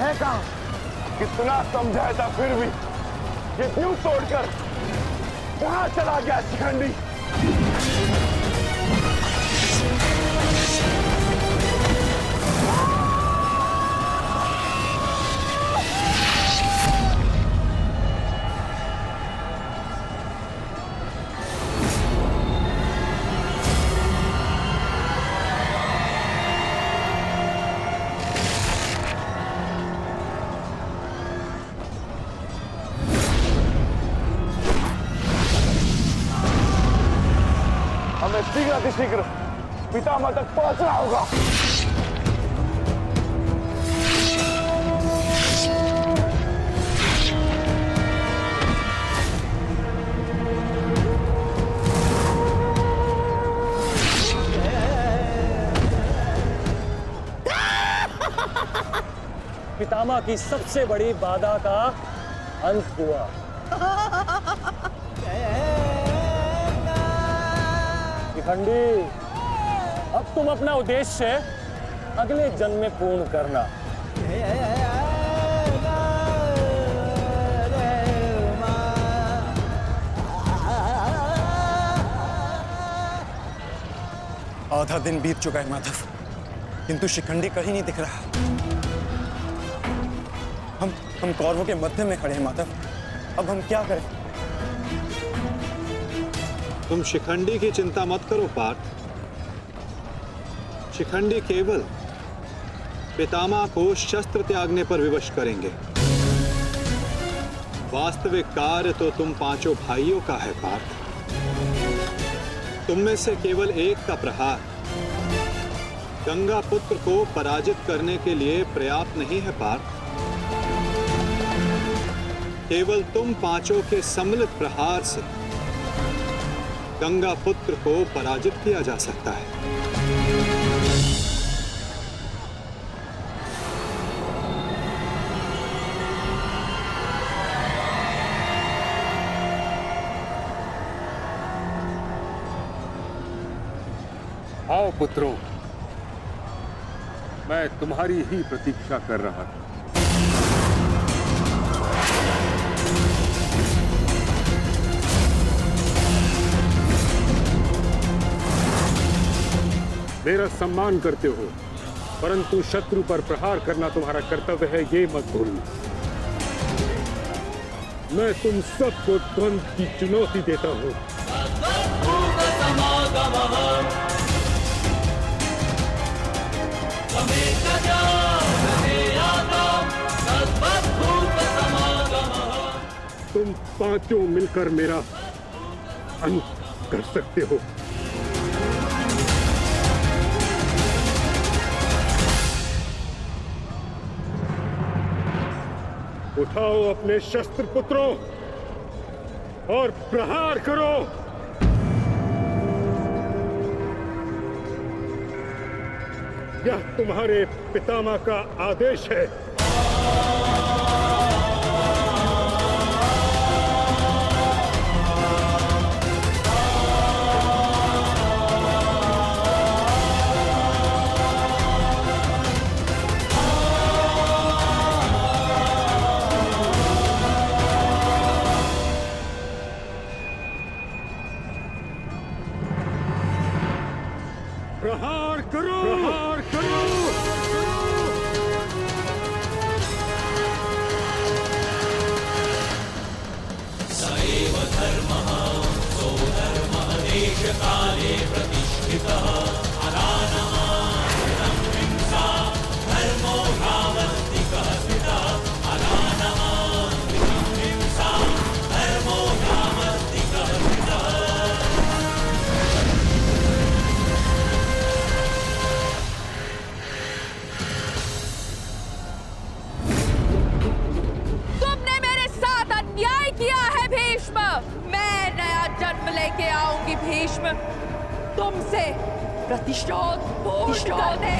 है कहाँ? कितना समझाया था फिर भी ये द्वीप तोड़कर कहाँ चला गया शिखंडी? हमें शीघ्र अतिशीघ्र पितामह तक पहुंचना होगा। पितामह की सबसे बड़ी बाधा का अंत हुआ। शिखंडी, अब तुम अपना उद्देश्य अगले जन्म में पूर्ण करना। आधा दिन बीत चुका है माधव, किंतु शिखंडी कहीं नहीं दिख रहा। हम कौरवों के मध्य में खड़े हैं माधव, अब हम क्या करें? तुम शिखंडी की चिंता मत करो पार्थ। शिखंडी केवल पितामह को शस्त्र त्यागने पर विवश करेंगे। वास्तविक कार्य तो तुम पांचों भाइयों का है पार्थ। तुम में से केवल एक का प्रहार गंगा पुत्र को पराजित करने के लिए पर्याप्त नहीं है पार्थ। केवल तुम पांचों के सम्मिलित प्रहार से गंगा पुत्र को पराजित किया जा सकता है। आओ पुत्रों, मैं तुम्हारी ही प्रतीक्षा कर रहा था। मेरा सम्मान करते हो, परंतु शत्रु पर प्रहार करना तुम्हारा कर्तव्य है, ये मत भूलना। मैं तुम सबको द्वंद्व की चुनौती देता हूं। तुम पांचों मिलकर मेरा अंत कर सकते हो। उठाओ अपने शस्त्र पुत्रों और प्रहार करो। यह तुम्हारे पितामह का आदेश है। प्रहार करो, प्रहार करो। सैव धर्मः सो धर्मः देशकाले प्रतिष्ठितः। अरानः हिंसा धर्मो यावत्तिकः स्थितः। अरानः हिंसा धर्मो यावत्तिकः स्थितः। मैं नया जन्म लेके आऊंगी भीष्म, तुमसे प्रतिशोध पूर्ण करने।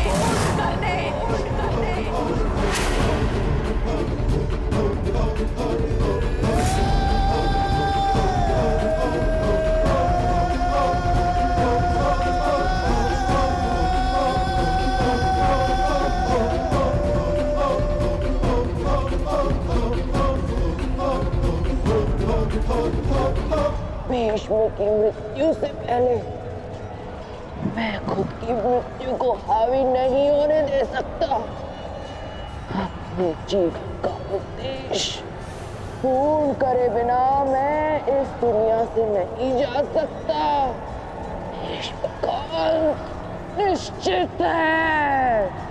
भीष्म की मृत्यु से पहले मैं खुद की मृत्यु को हावी नहीं होने दे सकता। अपने जीवन का उद्देश्य पूर्ण करे बिना मैं इस दुनिया से नहीं जा सकता। भीष्म का अंत निश्चित है।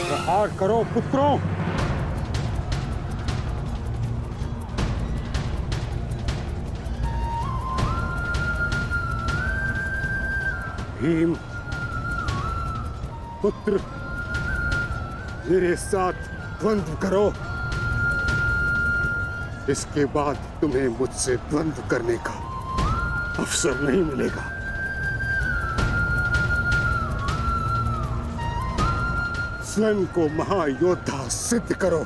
प्रहार करो पुत्रों। भीम पुत्र, मेरे साथ द्वंद्व करो। इसके बाद तुम्हें मुझसे द्वंद्व करने का अवसर नहीं मिलेगा। स्वयं को महायोद्धा सिद्ध करो।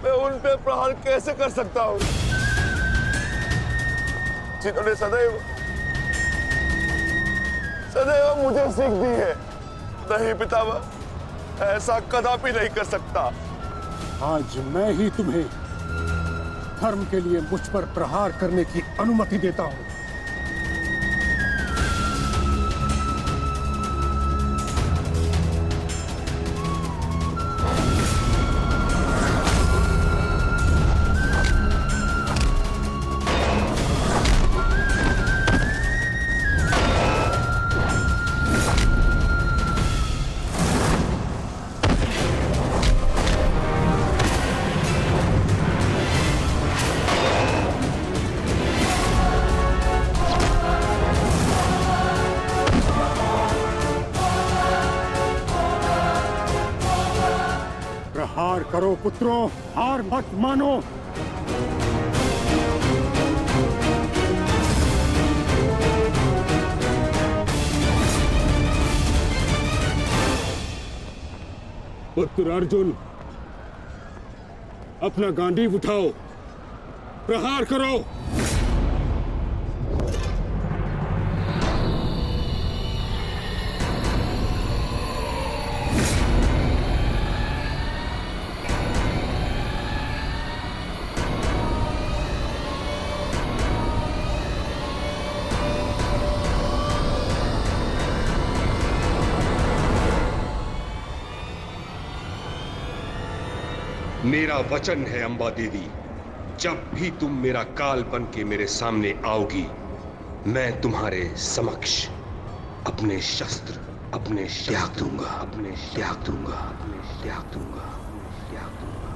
मैं उन पे प्रहार कैसे कर सकता हूँ जिन्होंने सदैव सदैव मुझे सीख दी है? नहीं पितामह, ऐसा कदापि नहीं कर सकता। आज मैं ही तुम्हें धर्म के लिए मुझ पर प्रहार करने की अनुमति देता हूं। प्रहार करो पुत्रों, हार मत मानो। पुत्र अर्जुन, अपना गांडीव उठाओ, प्रहार करो। मेरा वचन है अंबा देवी, जब भी तुम मेरा काल बन के मेरे सामने आओगी, मैं तुम्हारे समक्ष अपने शस्त्र त्याग दूंगा, अपने त्याग दूंगा, अपने त्याग दूंगा, अपने त्याग दूंगा।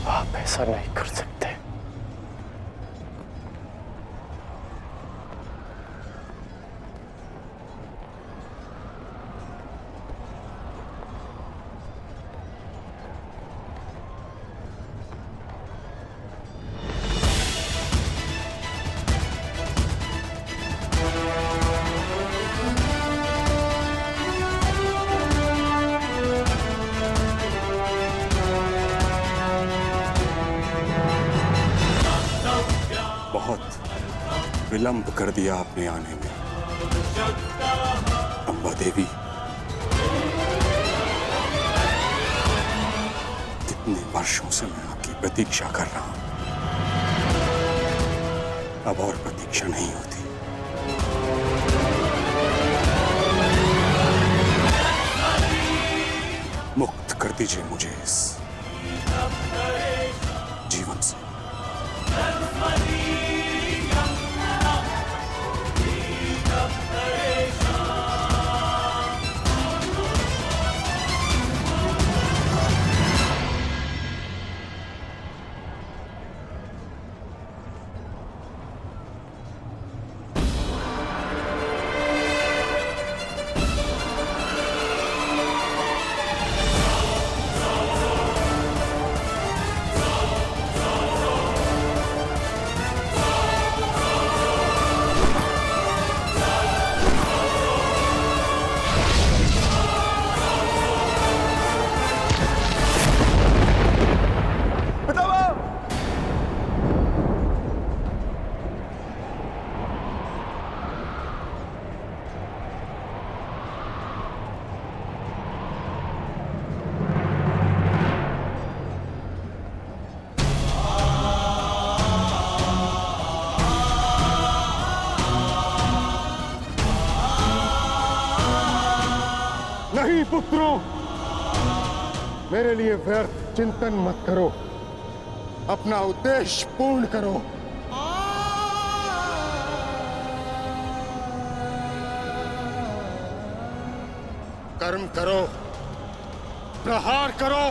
आप ऐसा नहीं कर सकते। विलंब कर दिया आपने आने में अंबा देवी। कितने वर्षों से मैं आपकी प्रतीक्षा कर रहा हूं। अब और प्रतीक्षा नहीं होती। मुक्त कर दीजिए मुझे इस जीवन से। नहीं पुत्रों, मेरे लिए व्यर्थ चिंतन मत करो, अपना उद्देश्य पूर्ण करो। कर्म करो, प्रहार करो।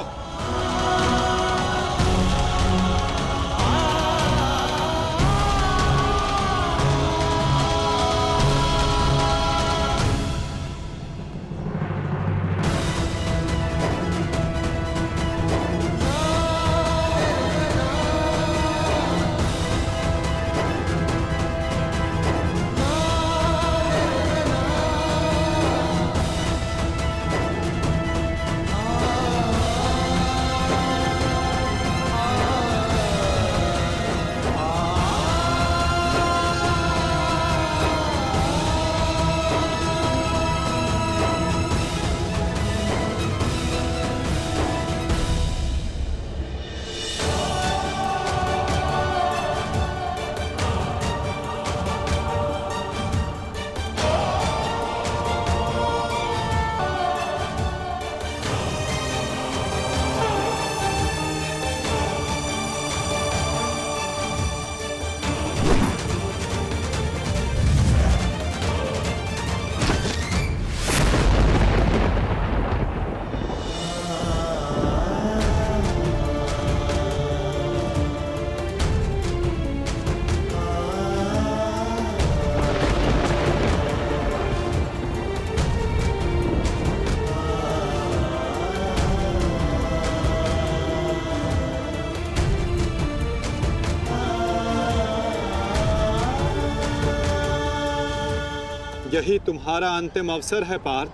यही तुम्हारा अंतिम अवसर है पार्थ।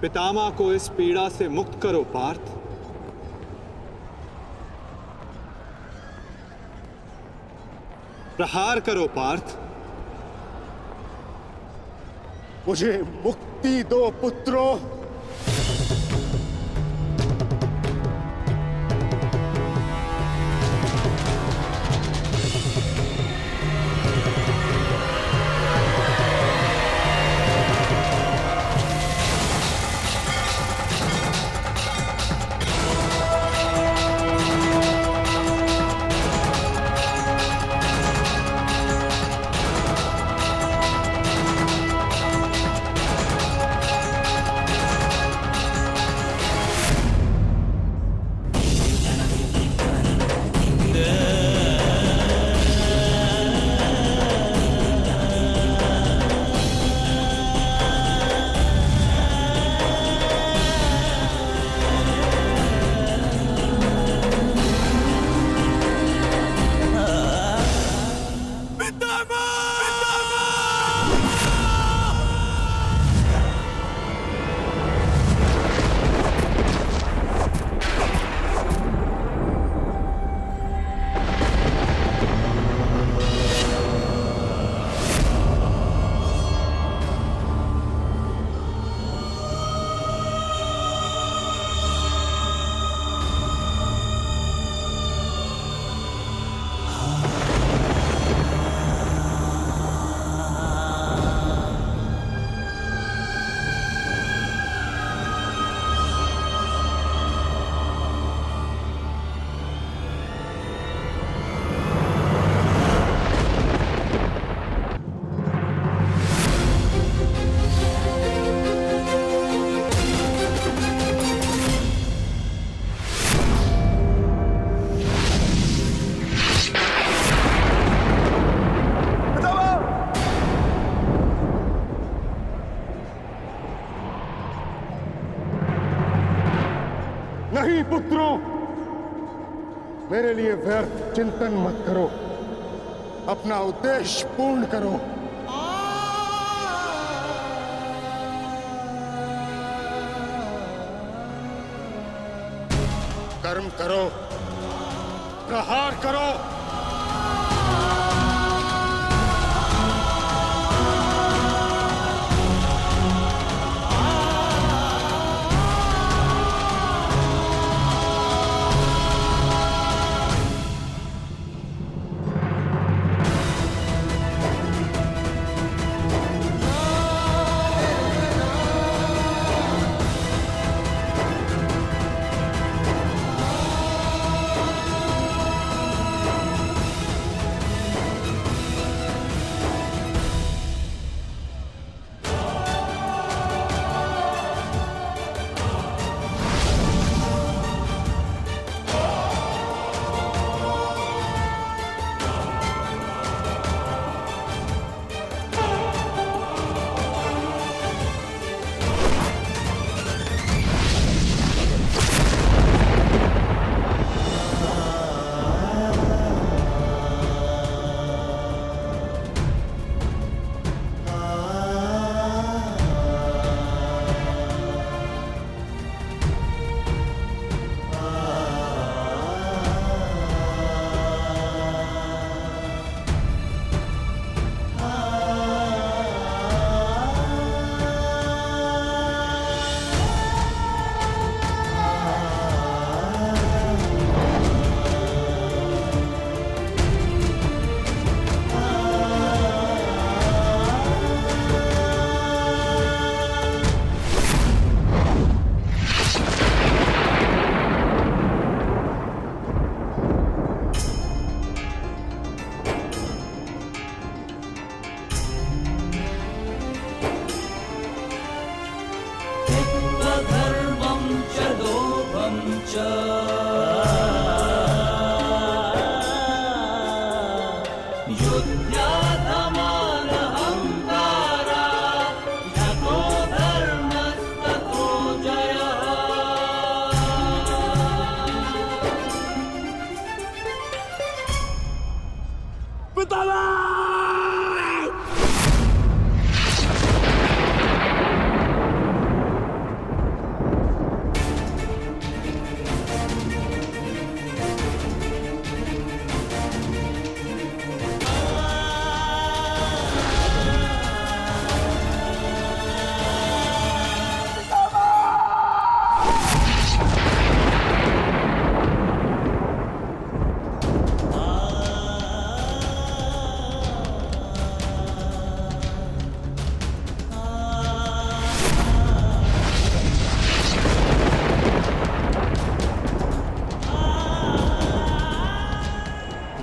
पितामह को इस पीड़ा से मुक्त करो पार्थ। प्रहार करो पार्थ। मुझे मुक्ति दो पुत्रों। पुत्रों, मेरे लिए व्यर्थ चिंतन मत करो, अपना उद्देश्य पूर्ण करो। कर्म करो, प्रहार करो।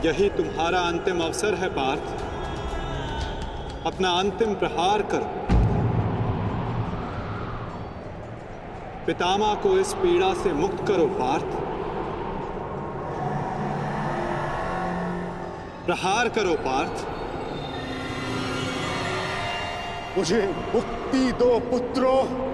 यही तुम्हारा अंतिम अवसर है पार्थ। अपना अंतिम प्रहार करो। पितामह को इस पीड़ा से मुक्त करो पार्थ। प्रहार करो पार्थ। मुझे मुक्ति दो पुत्रों।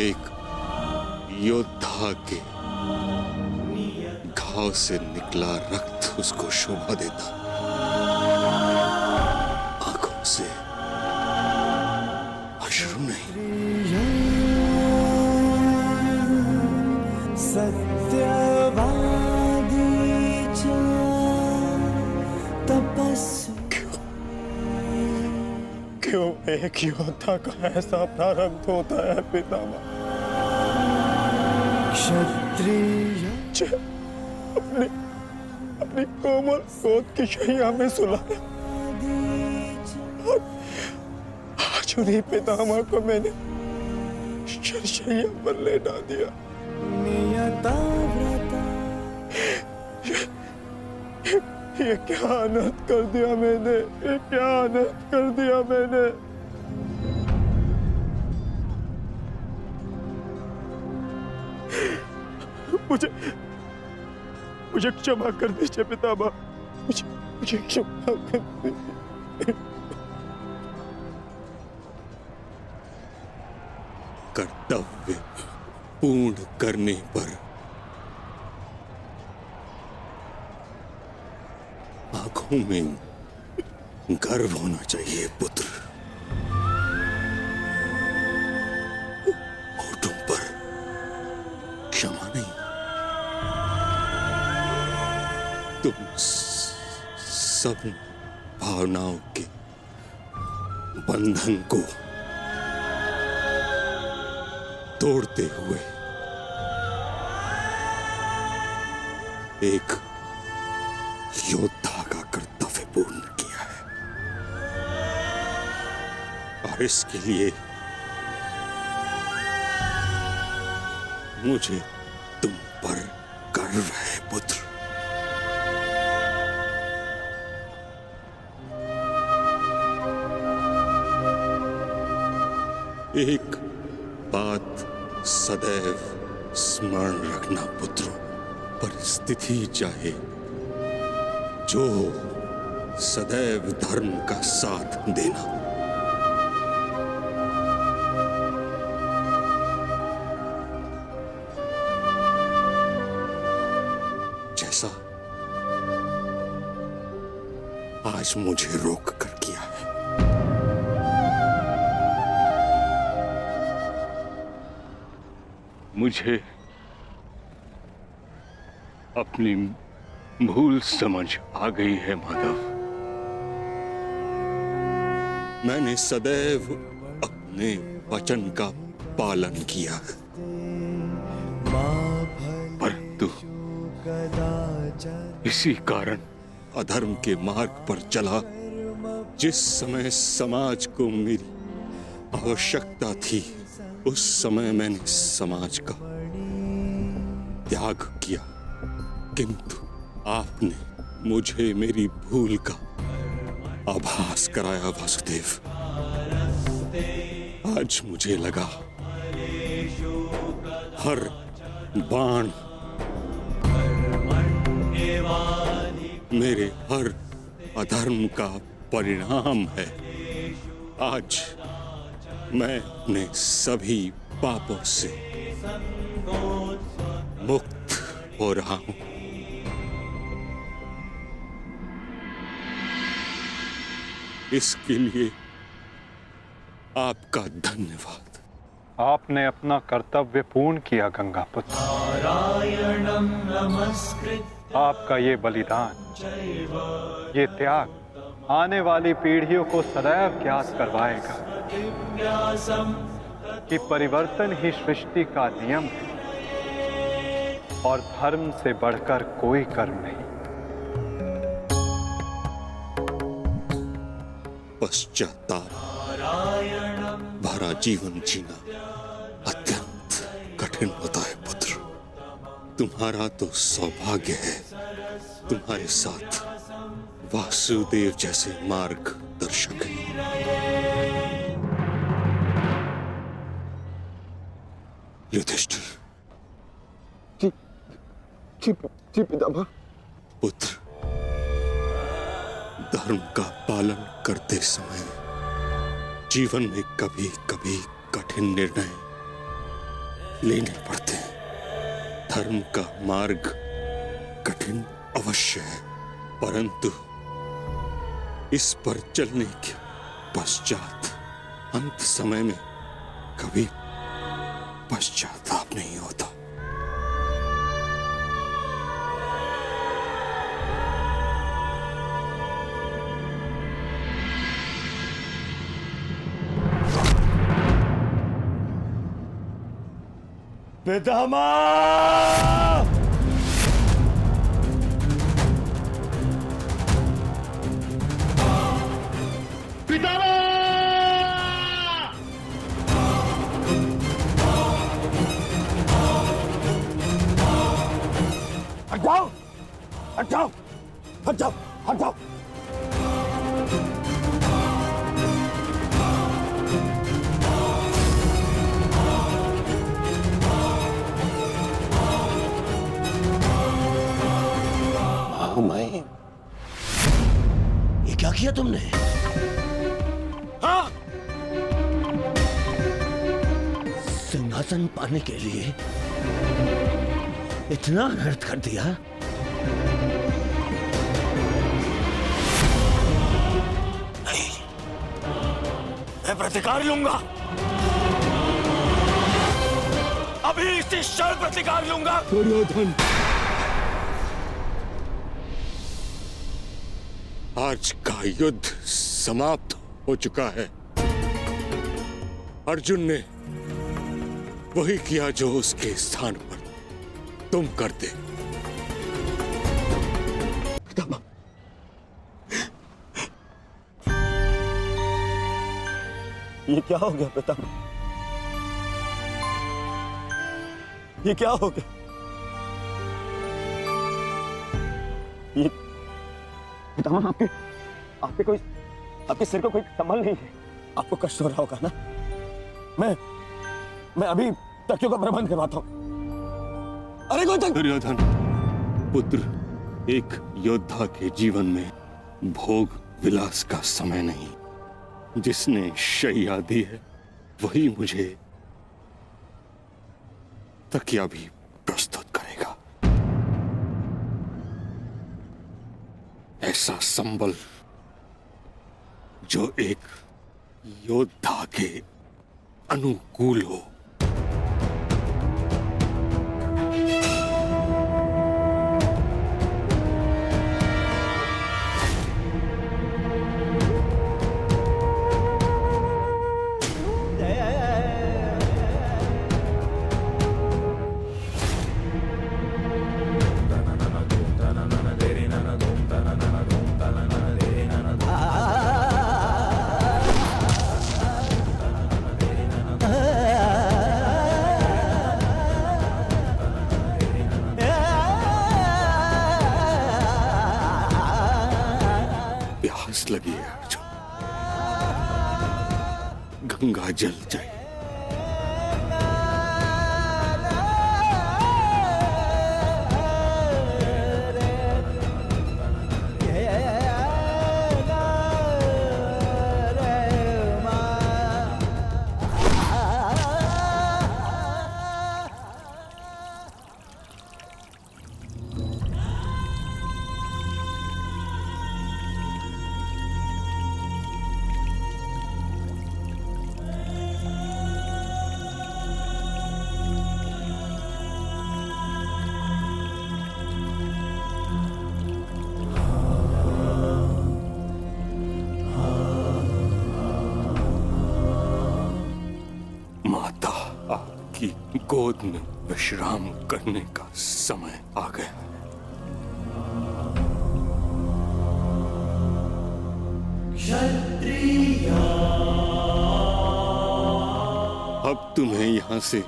एक योद्धा के घाव से निकला रक्त उसको शोभा देता, आंखों से अश्रु नहीं। क्यों एक योद्धा का ऐसा प्रारब्ध होता है पितामह? क्षत्रिय अपनी कोमल गोद की शैया में सुलाया, आज उन्हीं पितामह को मैंने शैया पर लेटा दिया। ये क्या अनर्थ कर दिया मैंने, ये क्या अनर्थ कर दिया मैंने। मुझे क्षमा कर दीजिए पितामह, मुझे क्षमा कर दीजिए। कर्तव्य पूर्ण करने पर आंखों में गर्व होना चाहिए पुत्र, होठों पर क्षमा नहीं। तुम सब भावनाओं के बंधन को तोड़ते हुए एक योद्धा का कर्तव्य पूर्ण किया है, और इसके लिए मुझे तुम पर गर्व है पुत्र। एक बात सदैव स्मरण रखना पुत्रों, परिस्थिति चाहे जो सदैव धर्म का साथ देना। जैसा आज मुझे रोक कर किया है। मुझे अपनी भूल समझ आ गई है माधव। मैंने सदैव अपने वचन का पालन किया है, परंतु इसी कारण अधर्म के मार्ग पर चला। जिस समय समाज को मेरी आवश्यकता थी, उस समय मैंने समाज का त्याग किया, किंतु आपने मुझे मेरी भूल का आभास कराया वासुदेव। आज मुझे लगा हर बाण मेरे हर अधर्म का परिणाम है। आज मैं अपने सभी पापों से मुक्त हो रहा हूं। इसके लिए आपका धन्यवाद। आपने अपना कर्तव्य पूर्ण किया गंगापुत्र। आपका ये बलिदान, ये त्याग आने वाली पीढ़ियों को सदैव ज्ञात करवाएगा कि परिवर्तन ही सृष्टि का नियम है और धर्म से बढ़कर कोई कर्म नहीं। पश्चाताप भरा जीवन जीना अत्यंत कठिन होता है पुत्र। तुम्हारा तो सौभाग्य है, तुम्हारे साथ वासुदेव जैसे मार्गदर्शक हैं। युधिष्ठिर। जी पितामह। पुत्र, धर्म का पालन करते समय जीवन में कभी कभी कठिन निर्णय लेने पड़ते हैं। धर्म का मार्ग कठिन अवश्य है, परंतु इस पर चलने के पश्चात अंत समय में कभी पश्चाताप नहीं होता। पितामह! हट जाओ! हट जाओ! हट जाओ! हट जाओ! मैं ये क्या किया तुमने? हाँ? सिंहासन पाने के लिए इतना अनर्थ कर दिया? नहीं, मैं प्रतिकार लूंगा। अभी इसी क्षण प्रतिकार लूंगा। दुर्योधन, आज का युद्ध समाप्त हो चुका है। अर्जुन ने वही किया जो उसके स्थान पर तुम करते। ये क्या हो गया पितामह? ये क्या हो गया? ये पितामह, आपके सिर को कोई संभल नहीं है। आपको कष्ट हो रहा होगा ना? मैं अभी तकियों का प्रबंध करवाता हूं। अरे कोई दुर्योधन पुत्र, एक योद्धा के जीवन में भोग विलास का समय नहीं। जिसने शैया दी है वही मुझे तकिया भी प्रस्तुत करेगा। ऐसा संबल जो एक योद्धा के अनुकूल हो। लगी है अर्जुन, गंगा जल जाए। गोद में विश्राम करने का समय आ गया है। अब तुम्हें यहां से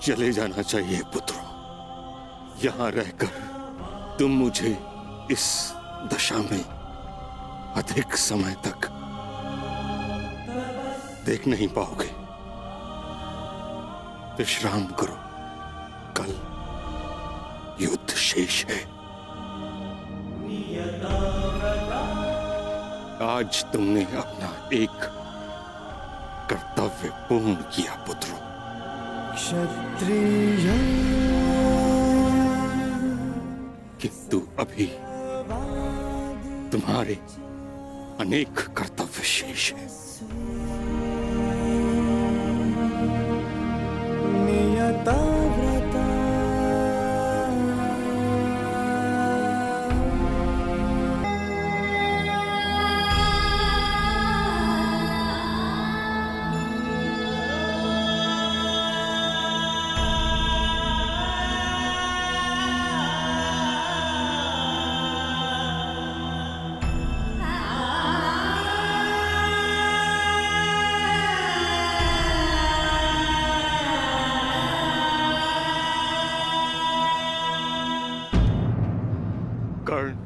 चले जाना चाहिए पुत्रों। यहां रहकर तुम मुझे इस दशा में अधिक समय तक देख नहीं पाओगे। विश्राम करो, कल युद्ध शेष है। आज तुमने अपना एक कर्तव्य पूर्ण किया पुत्रों। क्षत्रिय किंतु अभी तुम्हारे अनेक कर्तव्य शेष हैं। नियता व्रता कर्ण,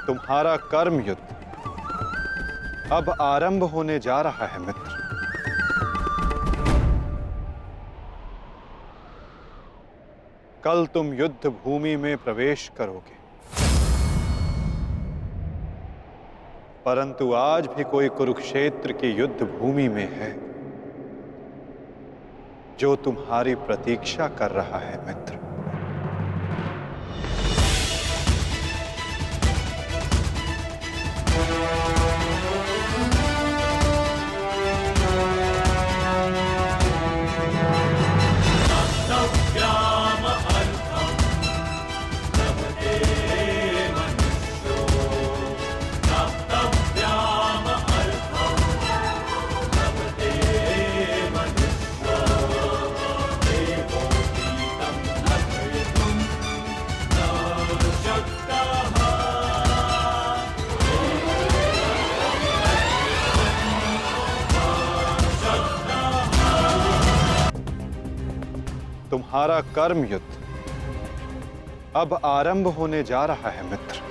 तुम्हारा कर्म युद्ध अब आरंभ होने जा रहा है मित्र। कल तुम युद्ध भूमि में प्रवेश करोगे, परंतु आज भी कोई कुरुक्षेत्र की युद्ध भूमि में है जो तुम्हारी प्रतीक्षा कर रहा है मित्र। तुम्हारा कर्म युद्ध अब आरंभ होने जा रहा है मित्र।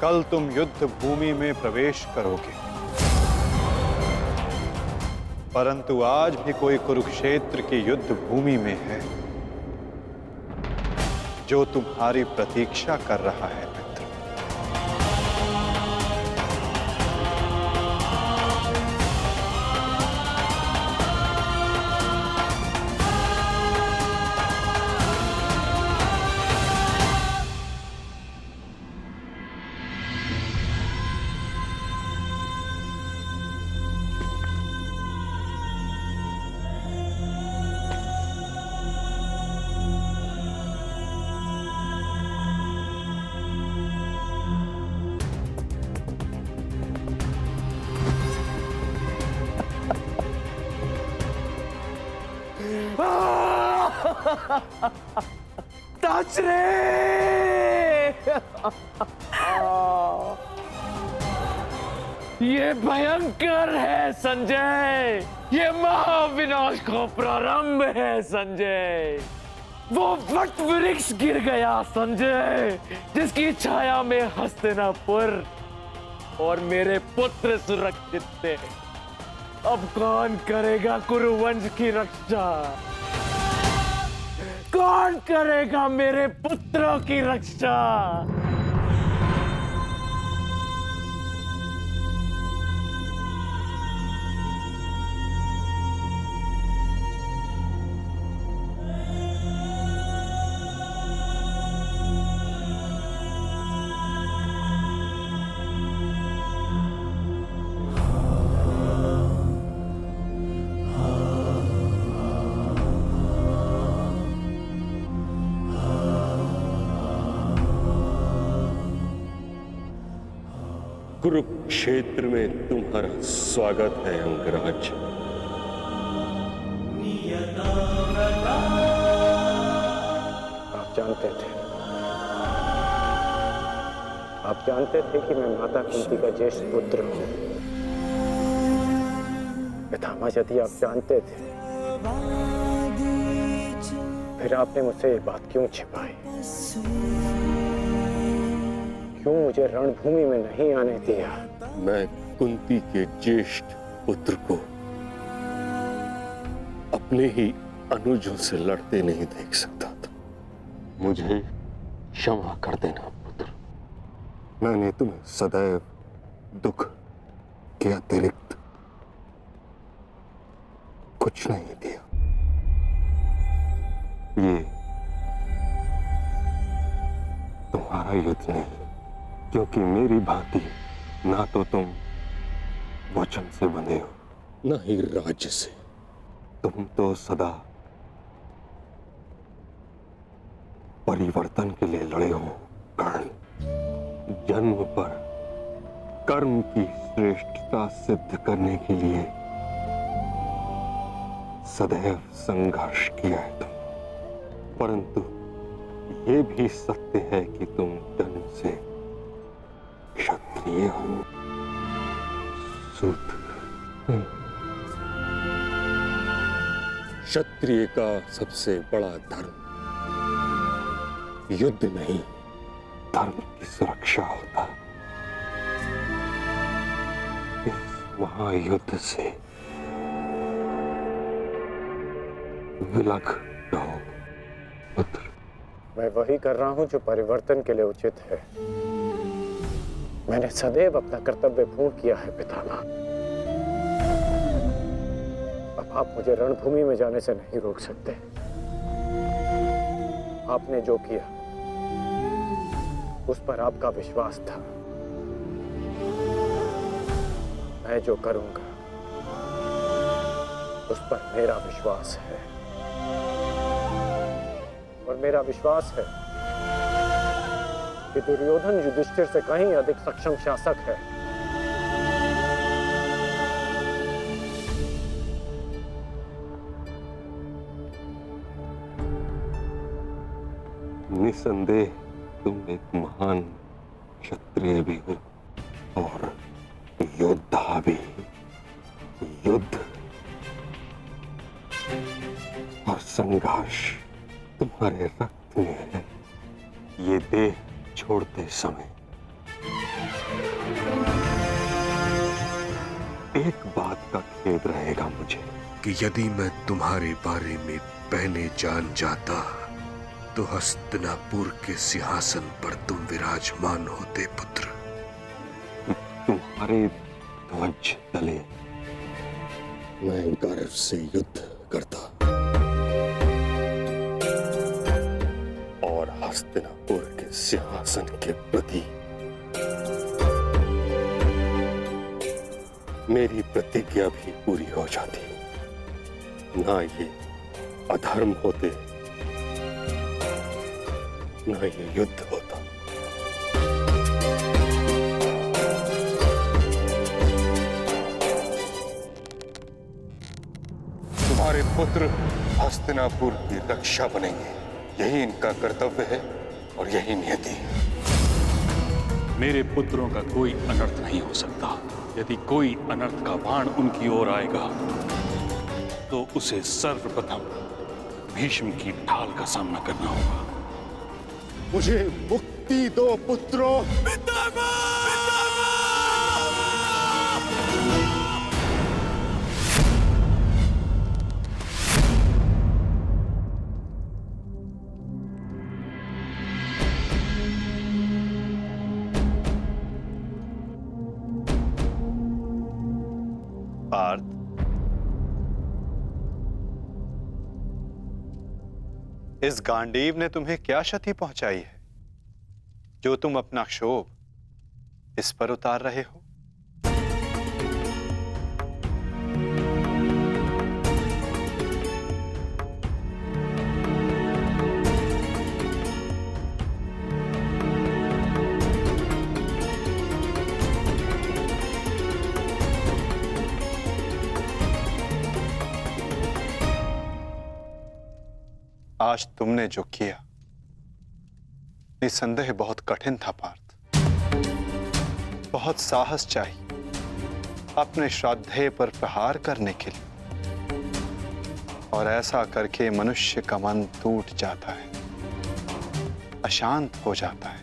कल तुम युद्ध भूमि में प्रवेश करोगे, परंतु आज भी कोई कुरुक्षेत्र की युद्ध भूमि में है जो तुम्हारी प्रतीक्षा कर रहा है मित्र। ताचरे! ये भयंकर है संजय, ये महाविनाश का प्रारंभ है संजय। वो वट वृक्ष गिर गया संजय, जिसकी छाया में हस्तिनापुर और मेरे पुत्र सुरक्षित थे। अब कौन करेगा कुरुवंश की रक्षा? कौन करेगा मेरे पुत्रों की रक्षा? कुरुक्षेत्र में तुम्हारा स्वागत है अंगराज। आप जानते थे कि मैं माता कुंती का ज्येष्ठ पुत्र हूं। पितामह यदि आप जानते थे, फिर आपने मुझसे ये बात क्यों छिपाई? क्यों मुझे रणभूमि में नहीं आने दिया? मैं कुंती के ज्येष्ठ पुत्र को अपने ही अनुजों से लड़ते नहीं देख सकता था। मुझे क्षमा कर देना पुत्र। मैंने तुम्हें सदैव दुख के अतिरिक्त कुछ नहीं दिया। ये तुम्हारा युद्ध नहीं, क्योंकि मेरी भांति ना तो तुम वचन से बंधे हो, ना ही राज्य से। तुम तो सदा परिवर्तन के लिए लड़े हो कर्ण। जन्म पर कर्म की श्रेष्ठता सिद्ध करने के लिए सदैव संघर्ष किया है तुम। परंतु ये भी सत्य है कि तुम जन्म से क्षत्रिय हो। क्षत्रिय का सबसे बड़ा धर्म युद्ध नहीं, धर्म की सुरक्षा होता। इस महायुद्ध से विलग रहो पुत्र। मैं वही कर रहा हूं जो परिवर्तन के लिए उचित है। मैंने सदैव अपना कर्तव्य पूर्ण किया है पितामह। अब आप मुझे रणभूमि में जाने से नहीं रोक सकते। आपने जो किया उस पर आपका विश्वास था। मैं जो करूंगा उस पर मेरा विश्वास है, और मेरा विश्वास है कि दुर्योधन युधिष्ठिर से कहीं अधिक सक्षम शासक है। निसंदेह तुम एक महान क्षत्रिय भी हो और योद्धा भी। युद्ध और संघर्ष तुम्हारे रक्त में है। ये देह छोड़ते समय एक बात का खेद रहेगा मुझे कि यदि मैं तुम्हारे बारे में पहले जान जाता तो हस्तिनापुर के सिंहासन पर तुम विराजमान होते पुत्र। तुम्हारे ध्वज तले मैं गर्व से युद्ध करता और हस्तिनापुर के सिंहासन के प्रति मेरी प्रतिज्ञा भी पूरी हो जाती। ना ये अधर्म होते, ना ये युद्ध होता। तुम्हारे पुत्र हस्तिनापुर की रक्षा बनेंगे। यही इनका कर्तव्य है और यही नियति है। मेरे पुत्रों का कोई अनर्थ नहीं हो सकता। यदि कोई अनर्थ का बाण उनकी ओर आएगा तो उसे सर्वप्रथम भीष्म की ढाल का सामना करना होगा। मुझे मुक्ति दो पुत्रों। पार्थ, इस गांडीव ने तुम्हें क्या क्षति पहुंचाई है जो तुम अपना क्षोभ इस पर उतार रहे हो? आज तुमने जो किया निसंदेह बहुत कठिन था पार्थ। बहुत साहस चाहिए अपने श्राद्धेय पर प्रहार करने के लिए, और ऐसा करके मनुष्य का मन टूट जाता है, अशांत हो जाता है।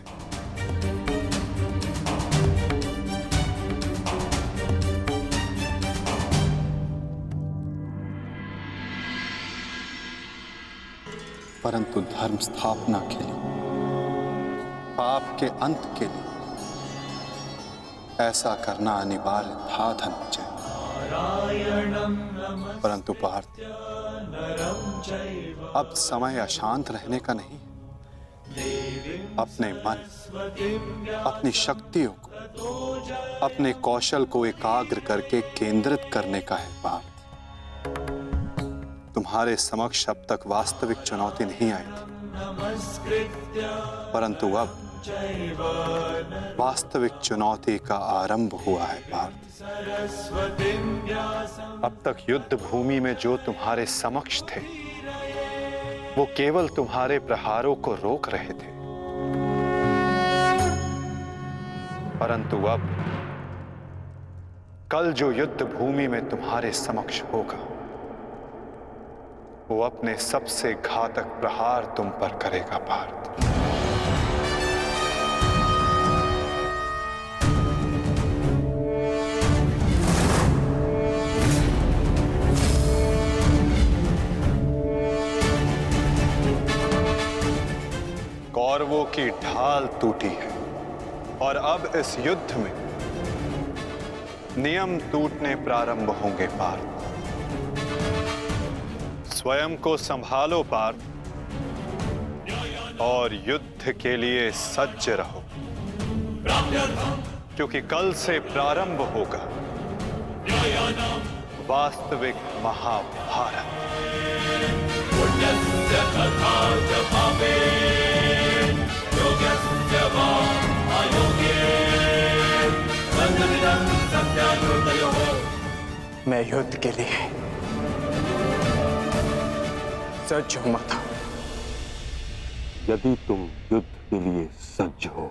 परंतु धर्म स्थापना के लिए, पाप के अंत के लिए ऐसा करना अनिवार्य था धनंजय। परंतु पार्थ, अब समय अशांत रहने का नहीं, अपने मन, अपनी शक्तियों को, अपने कौशल को एकाग्र करके केंद्रित करने का है पार्थ। तुम्हारे समक्ष अब तक वास्तविक चुनौती नहीं आई थी, परंतु अब वास्तविक चुनौती का आरंभ हुआ है पार्थ। अब तक युद्ध भूमि में जो तुम्हारे समक्ष थे वो केवल तुम्हारे प्रहारों को रोक रहे थे, परंतु अब कल जो युद्ध भूमि में तुम्हारे समक्ष होगा वो अपने सबसे घातक प्रहार तुम पर करेगा पार्थ। कौरवों की ढाल टूटी है और अब इस युद्ध में नियम टूटने प्रारंभ होंगे पार्थ। स्वयं को संभालो पार्थ और युद्ध के लिए सज्ज रहो, क्योंकि कल से प्रारंभ होगा वास्तविक महाभारत। मैं युद्ध के लिए सज्ज हूं माता। यदि तुम युद्ध के लिए सज्ज हो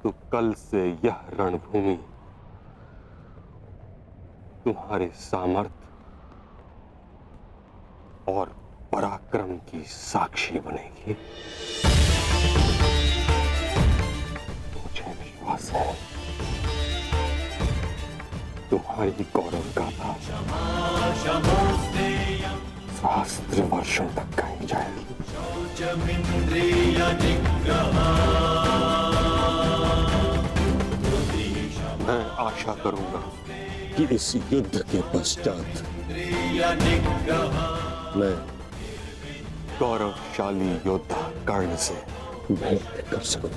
तो कल से यह रणभूमि तुम्हारे सामर्थ्य और पराक्रम की साक्षी बनेगी। मुझे विश्वास है तुम्हारी गौरव गाथा सहस्त्र वर्षों तक गाई जाएगी। मैं आशा करूंगा कि इस युद्ध के पश्चात मैं गौरवशाली योद्धा कर्ण से भेंट कर सकूं।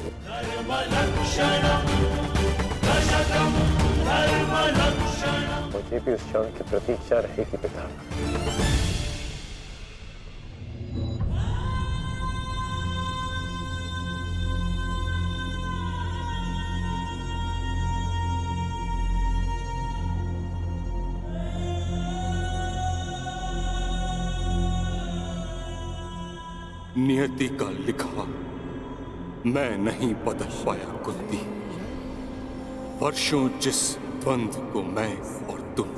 मुझे भी उस क्षण की प्रतीक्षा रहेगी पिता। नियति का लिखा मैं नहीं बदल पाया कुंती। वर्षों जिस बंध को मैं और तुम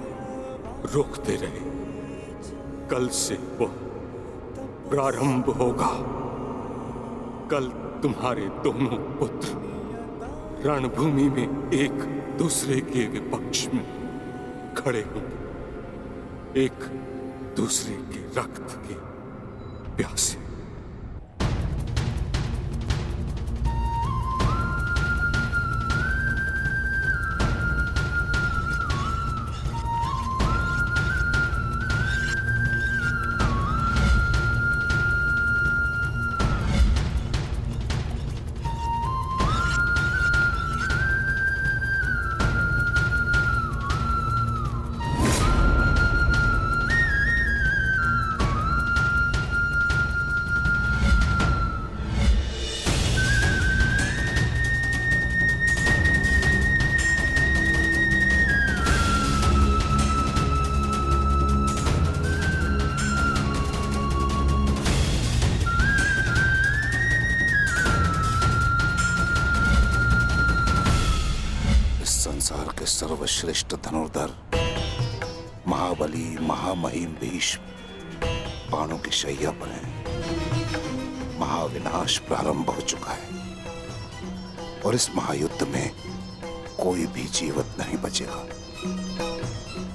रोकते रहे, कल से वो प्रारंभ होगा। कल तुम्हारे दोनों पुत्र रणभूमि में एक दूसरे के विपक्ष में खड़े होंगे, एक दूसरे के रक्त के प्यासे। संसार के सर्वश्रेष्ठ धनुर्धर महाबली महामहिम भीष्म बाणों की शैया पर हैं। महाविनाश प्रारंभ हो चुका है और इस महायुद्ध में कोई भी जीवित नहीं बचेगा,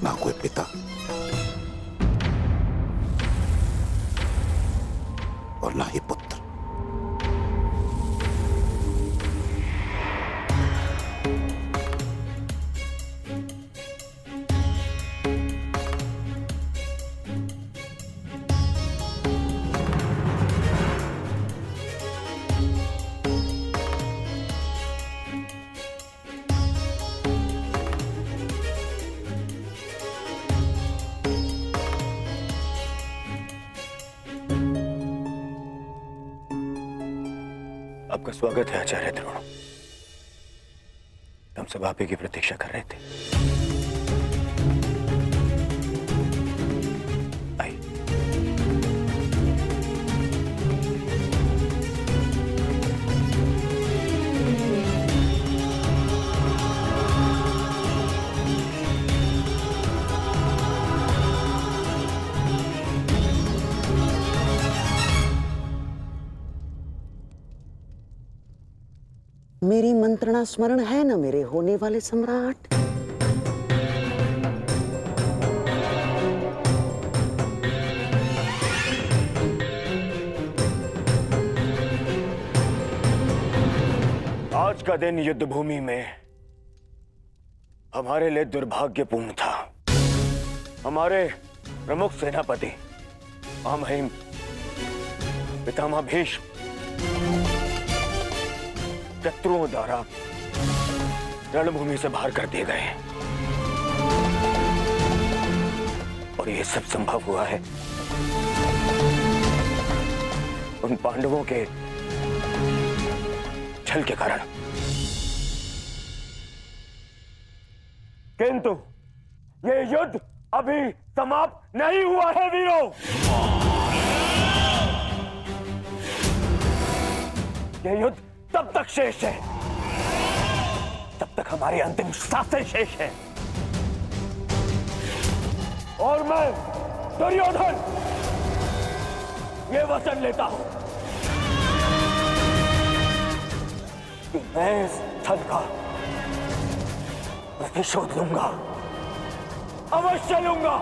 ना कोई पिता और ना ही पुत्र। आपका स्वागत है आचार्य द्रोण। हम सब आप ही की प्रतीक्षा कर रहे थे। आइए। मेरी मंत्रणा स्मरण है न मेरे होने वाले सम्राट? आज का दिन युद्ध भूमि में हमारे लिए दुर्भाग्यपूर्ण था। हमारे प्रमुख सेनापति महामहिम पितामह भीष्म शत्रुओं द्वारा रणभूमि से बाहर कर दिए गए और यह सब संभव हुआ है उन पांडवों के छल के कारण। किंतु यह युद्ध अभी समाप्त नहीं हुआ है वीरों। यह युद्ध तब तक शेष है तब तक हमारी अंतिम सांसें शेष है। और मैं दुर्योधन ये वचन लेता हूं कि मैं इस स्थल का प्रतिशोध लूंगा, अवश्य लूंगा।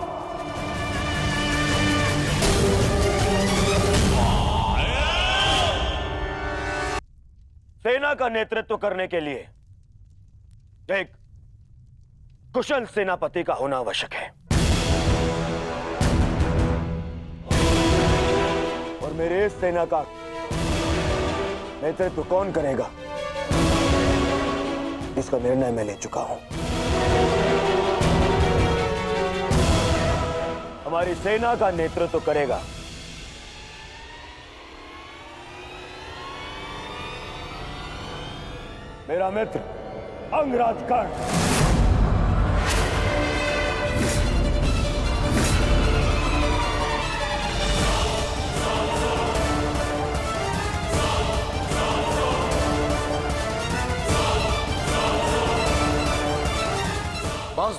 सेना का नेतृत्व करने के लिए एक कुशल सेनापति का होना आवश्यक है और मेरे इस सेना का नेतृत्व कौन करेगा इसका निर्णय मैं ले चुका हूं। हमारी सेना का नेतृत्व करेगा मेरा मित्र अंगराज कर्ण।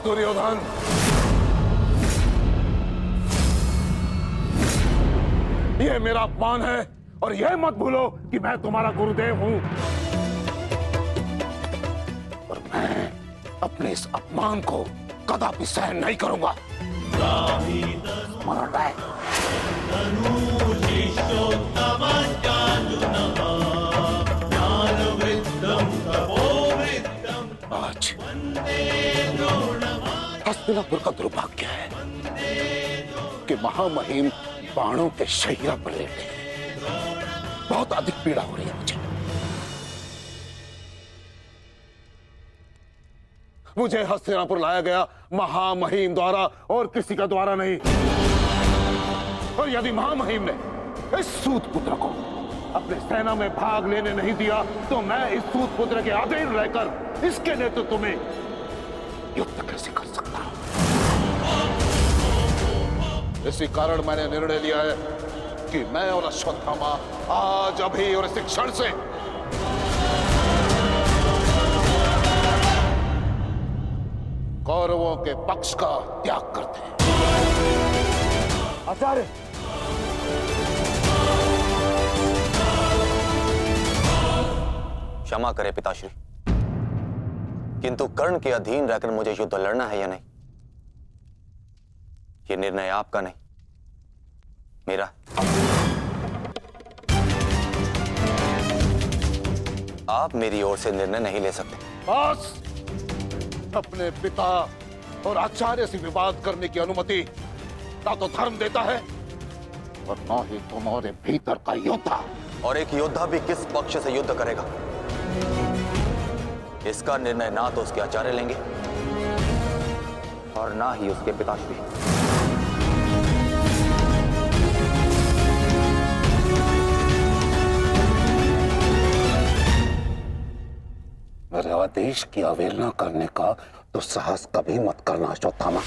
दुर्योधन, ये मेरा अपमान है और यह मत भूलो कि मैं तुम्हारा गुरुदेव हूं। और मैं अपने इस अपमान को कदापि सहन नहीं करूंगा। स्मरण रहे। आज हस्तिनापुर का दुर्भाग्य है कि महामहिम बाणों के शैया पर लेटे हैं। बहुत अधिक पीड़ा हो रही है मुझे हस्तिनापुर लाया गया महामहिम द्वारा और किसी का द्वारा नहीं। और यदि महामहिम ने इस सूत पुत्र को अपने सेना में भाग लेने नहीं दिया तो मैं इस सूत पुत्र के अधीन रहकर इसके नेतृत्व में युद्ध कैसे कर सकता हूं। इसी कारण मैंने निर्णय लिया है कि मैं और अश्वत्थामा आज अभी और इस क्षण से कौरवों के पक्ष का त्याग करते हैं। आचार्य, क्षमा करें पिताश्री, किंतु कर्ण के अधीन रहकर मुझे युद्ध लड़ना है या नहीं, ये निर्णय आपका नहीं, मेरा। आप मेरी ओर से निर्णय नहीं ले सकते। बस अपने पिता और आचार्य से विवाद करने की अनुमति ना तो धर्म देता है और ना ही तुम्हारे भीतर का योद्धा। और एक योद्धा भी किस पक्ष से युद्ध करेगा, इसका निर्णय ना तो उसके आचार्य लेंगे और ना ही उसके पिताश्री। मेरे आदेश की अवहेलना करने का तो साहस कभी मत करना अश्वत्थामा।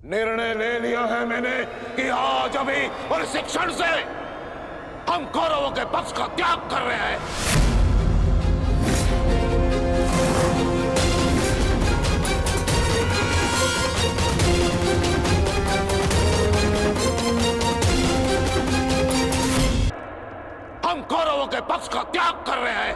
निर्णय ले लिया है मैंने कि आज अभी और इस क्षण से हम कौरवों के पक्ष का त्याग कर रहे हैं। हम कौरवों के पक्ष का त्याग कर रहे हैं।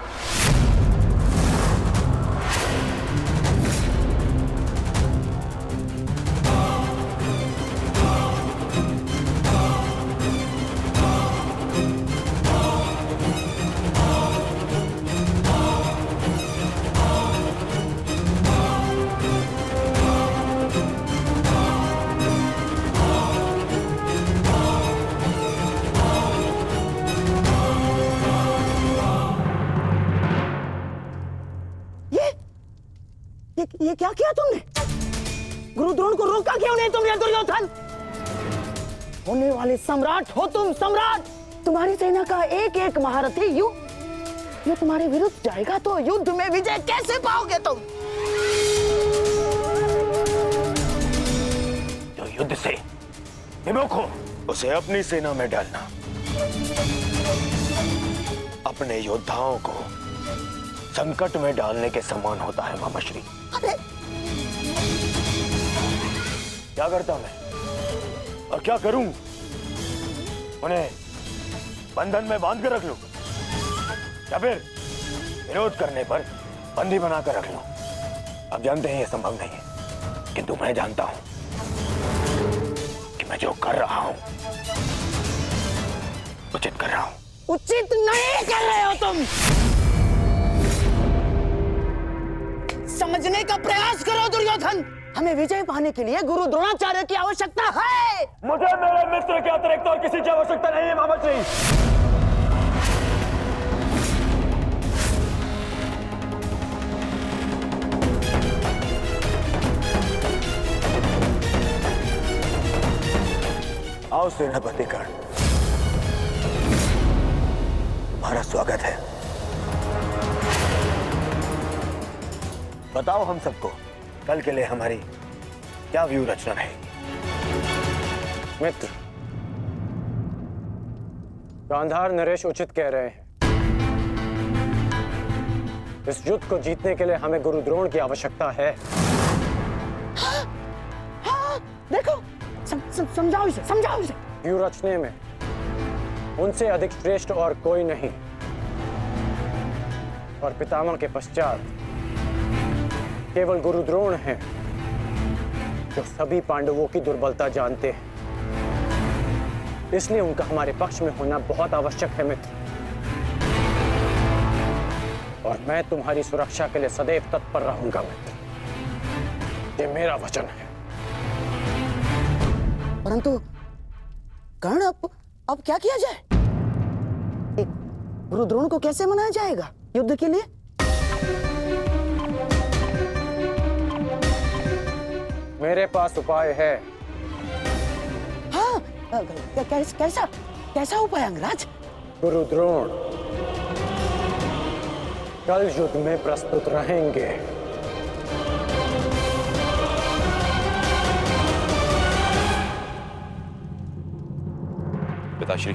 ये क्या किया तुमने? गुरु द्रोण को रोका क्यों नहीं तुमने दुर्योधन? होने वाले सम्राट हो तुम, सम्राट। तुम्हारी सेना का एक एक महारथी ये तुम्हारे विरुद्ध जाएगा तो युद्ध में विजय कैसे पाओगे तुम? जो युद्ध से विमुख हो उसे अपनी सेना में डालना अपने योद्धाओं को संकट में डालने के समान होता है मामाश्री। क्या करता मैं और क्या करूं? उन्हें बंधन में बांध कर रख लूं या फिर विरोध करने पर बंदी बनाकर रख लूं? आप जानते हैं यह संभव नहीं है, किंतु मैं जानता हूं कि मैं जो कर रहा हूं उचित कर रहा हूं। उचित नहीं कर रहे हो तुम। समझने का प्रयास करो दुर्योधन। हमें विजय पाने के लिए गुरु द्रोणाचार्य की आवश्यकता है। मुझे मेरे मित्र के अतिरिक्त और किसी की आवश्यकता नहीं है मामाश्री। आओ सेनापति कर्ण, तुम्हारा स्वागत है। बताओ हम सबको कल के लिए हमारी क्या व्यू रचना रहेगी? मित्र, गांधार नरेश उचित कह रहे हैं। इस युद्ध को जीतने के लिए हमें गुरु द्रोण की आवश्यकता है। हाँ, देखो समझाओ इसे, समझाओ इसे। व्यू रचने में उनसे अधिक श्रेष्ठ और कोई नहीं, और पितामह के पश्चात केवल गुरु द्रोण हैं जो सभी पांडवों की दुर्बलता जानते हैं। इसलिए उनका हमारे पक्ष में होना बहुत आवश्यक है मित्र, और मैं तुम्हारी सुरक्षा के लिए सदैव तत्पर रहूंगा मित्र, ये मेरा वचन है। परंतु कर्ण, अब क्या किया जाए? गुरु द्रोण को कैसे मनाया जाएगा युद्ध के लिए? मेरे पास उपाय है। हाँ, कैसा कैसा उपाय अंगराज? गुरु द्रोण कल युद्ध में प्रस्तुत रहेंगे। पिताश्री,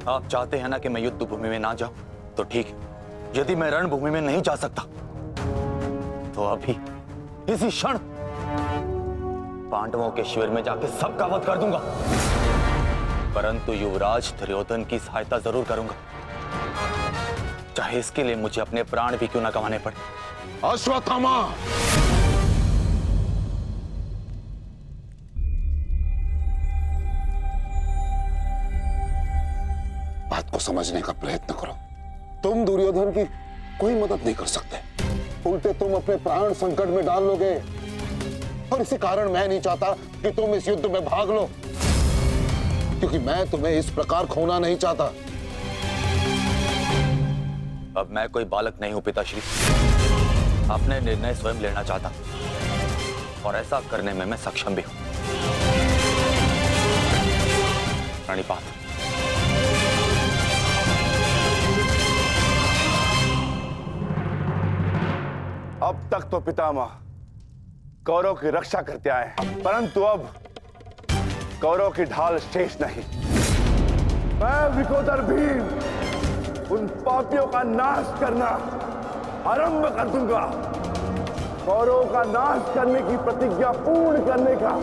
आप चाहते हैं ना कि मैं युद्ध भूमि में ना जाऊं, तो ठीक है। यदि मैं रणभूमि में नहीं जा सकता तो अभी इसी क्षण पांडवों के शिविर में जाके सबका वध कर दूंगा, परंतु युवराज दुर्योधन की सहायता जरूर करूंगा, चाहे इसके लिए मुझे अपने प्राण भी क्यों ना गंवाने पड़े। अश्वत्थामा, बात को समझने का प्रयत्न करो। तुम दुर्योधन की कोई मदद नहीं कर सकते, उल्टे तुम अपने प्राण संकट में डाल लोगे, और इसी कारण मैं नहीं चाहता कि तुम इस युद्ध में भाग लो, क्योंकि मैं तुम्हें इस प्रकार खोना नहीं चाहता। अब मैं कोई बालक नहीं हूं पिताश्री, अपने निर्णय स्वयं लेना चाहता, और ऐसा करने में मैं सक्षम भी हूं। प्रणिपात। अब तक तो पितामह कौरव की रक्षा करते आए हैं, परंतु अब कौरव की ढाल शेष नहीं। मैं विकोदर भीम उन पापियों का नाश करना आरंभ कर दूंगा। कौरव का नाश करने की प्रतिज्ञा पूर्ण करने का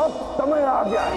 अब समय आ गया है।